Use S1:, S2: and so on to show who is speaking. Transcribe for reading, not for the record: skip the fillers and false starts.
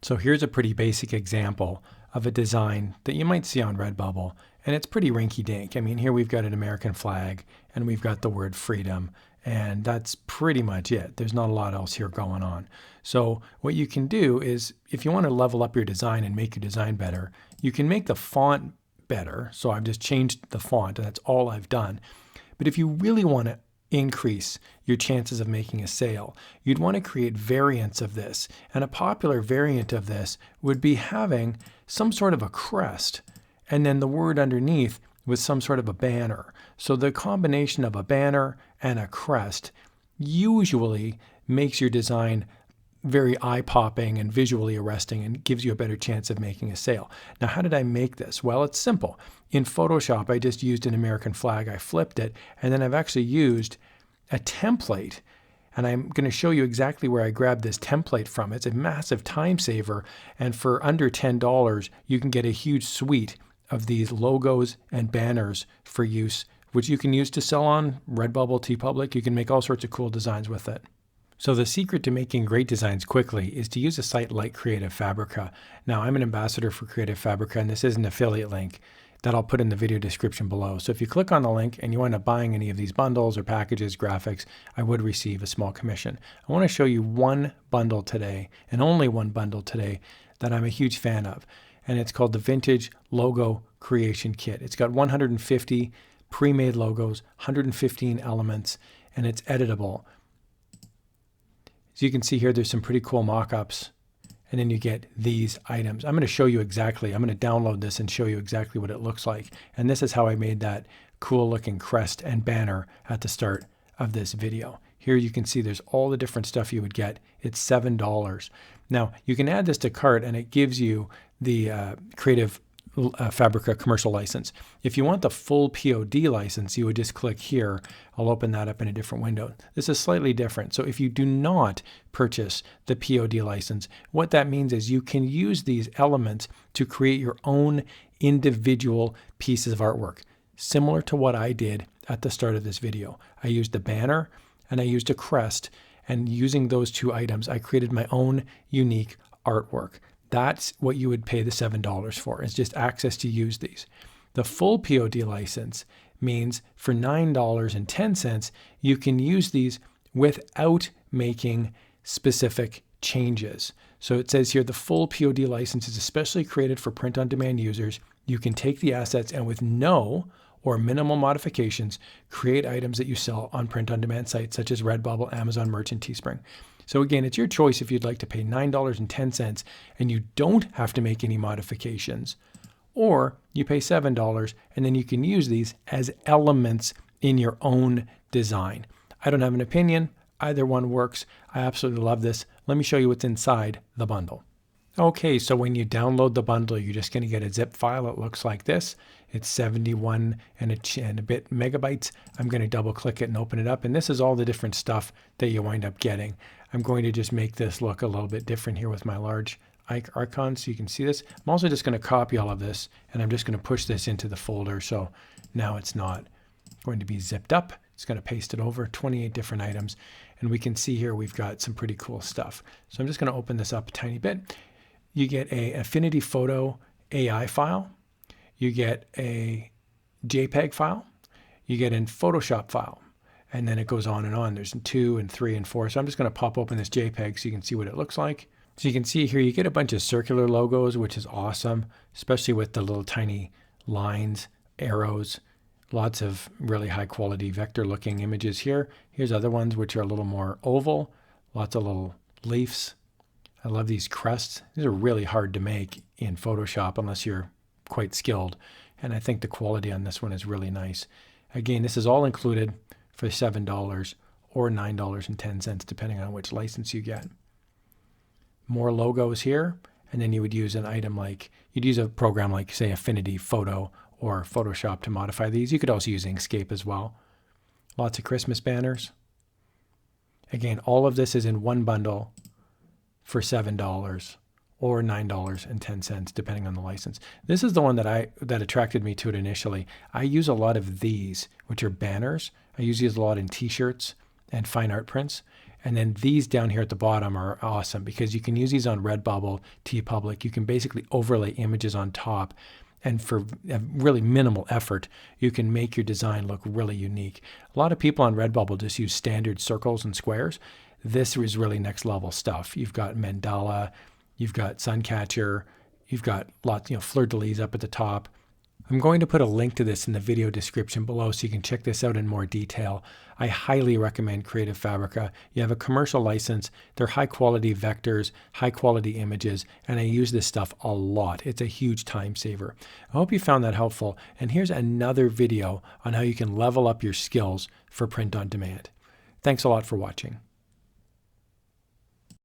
S1: So here's a pretty basic example of a design that you might see on Redbubble, and it's pretty rinky-dink. I mean, here we've got an American flag, and we've got the word freedom, and that's pretty much it. There's not a lot else here going on. So what you can do is, if you want to level up your design and make your design better, you can make the font better. So I've just changed the font, and that's all I've done. But if you really want to increase your chances of making a sale, you'd want to create variants of this. And a popular variant of this would be having some sort of a crest and then the word underneath with some sort of a banner. So the combination of a banner and a crest usually makes your design very eye-popping and visually arresting and gives you a better chance of making a sale. Now, how did I make this? Well, it's simple. In Photoshop, I just used an American flag. I flipped it, and then I've actually used a template, and I'm going to show you exactly where I grabbed this template from. It's a massive time saver, and for under $10, you can get a huge suite of these logos and banners for use, which you can use to sell on Redbubble, TeePublic. You can make all sorts of cool designs with it. So the secret to making great designs quickly is to use a site like Creative Fabrica. Now, I'm an ambassador for Creative Fabrica, and this is an affiliate link that I'll put in the video description below. So if you click on the link and you end up buying any of these bundles or packages, graphics, I would receive a small commission. I want to show you one bundle today, and only one bundle today, that I'm a huge fan of. And it's called the Vintage Logo Creation Kit. It's got 150 pre-made logos, 115 elements, and it's editable. So you can see here, there's some pretty cool mock-ups, and then you get these items. I'm going to show you exactly, I'm going to download this and show you exactly what it looks like. And this is how I made that cool looking crest and banner at the start of this video. Here you can see there's all the different stuff you would get. It's $7. Now you can add this to cart and it gives you the Creative Fabrica commercial license. If you want the full POD license, you would just click here. I'll open that up in a different window. This is slightly different. So if you do not purchase the POD license, what that means is you can use these elements to create your own individual pieces of artwork, similar to what I did at the start of this video. I used a banner and I used a crest, and using those two items, I created my own unique artwork. That's what you would pay the $7 for. It's just access to use these. The full POD license means for $9.10, you can use these without making specific changes. So it says here, the full POD license is especially created for print-on-demand users. You can take the assets and with no or minimal modifications, create items that you sell on print-on-demand sites such as Redbubble, Amazon Merchant, Teespring. So again, it's your choice if you'd like to pay $9.10 and you don't have to make any modifications, or you pay $7 and then you can use these as elements in your own design. I don't have an opinion. Either one works. I absolutely love this. Let me show you what's inside the bundle. Okay, so when you download the bundle, you're just going to get a zip file. It looks like this. It's 71 and a bit megabytes. I'm going to double click it and open it up. And this is all the different stuff that you wind up getting. I'm going to just make this look a little bit different here with my large icon so you can see this. I'm also just going to copy all of this and I'm just going to push this into the folder. So now it's not going to be zipped up. It's going to paste it over, 28 different items. And we can see here we've got some pretty cool stuff. So I'm just going to open this up a tiny bit. You get a Affinity Photo AI file. You get a JPEG file. You get a Photoshop file. And then it goes on and on. There's 2 and 3 and 4. So I'm just going to pop open this JPEG so you can see what it looks like. So you can see here, you get a bunch of circular logos, which is awesome, especially with the little tiny lines, arrows, lots of really high quality vector looking images here. Here's other ones which are a little more oval, lots of little leaves. I love these crests. These are really hard to make in Photoshop unless you're quite skilled. And I think the quality on this one is really nice. Again, this is all included for $7 or $9.10, depending on which license you get. More logos here. And then you would use an item like, you'd use a program like, say, Affinity Photo or Photoshop to modify these. You could also use Inkscape as well. Lots of Christmas banners. Again, all of this is in one bundle for $7 or $9.10, depending on the license. This is the one that attracted me to it initially. I use a lot of these, which are banners. I use these a lot in t-shirts and fine art prints. And then these down here at the bottom are awesome because you can use these on Redbubble, TeePublic. You can basically overlay images on top. And for really minimal effort, you can make your design look really unique. A lot of people on Redbubble just use standard circles and squares. This is really next level stuff. You've got mandala, you've got suncatcher, you've got lots, fleur-de-lis up at the top. I'm going to put a link to this in the video description below so you can check this out in more detail. I highly recommend Creative Fabrica. You have a commercial license, they're high quality vectors, high quality images, and I use this stuff a lot. It's a huge time saver. I hope you found that helpful, and here's another video on how you can level up your skills for print on demand. Thanks a lot for watching.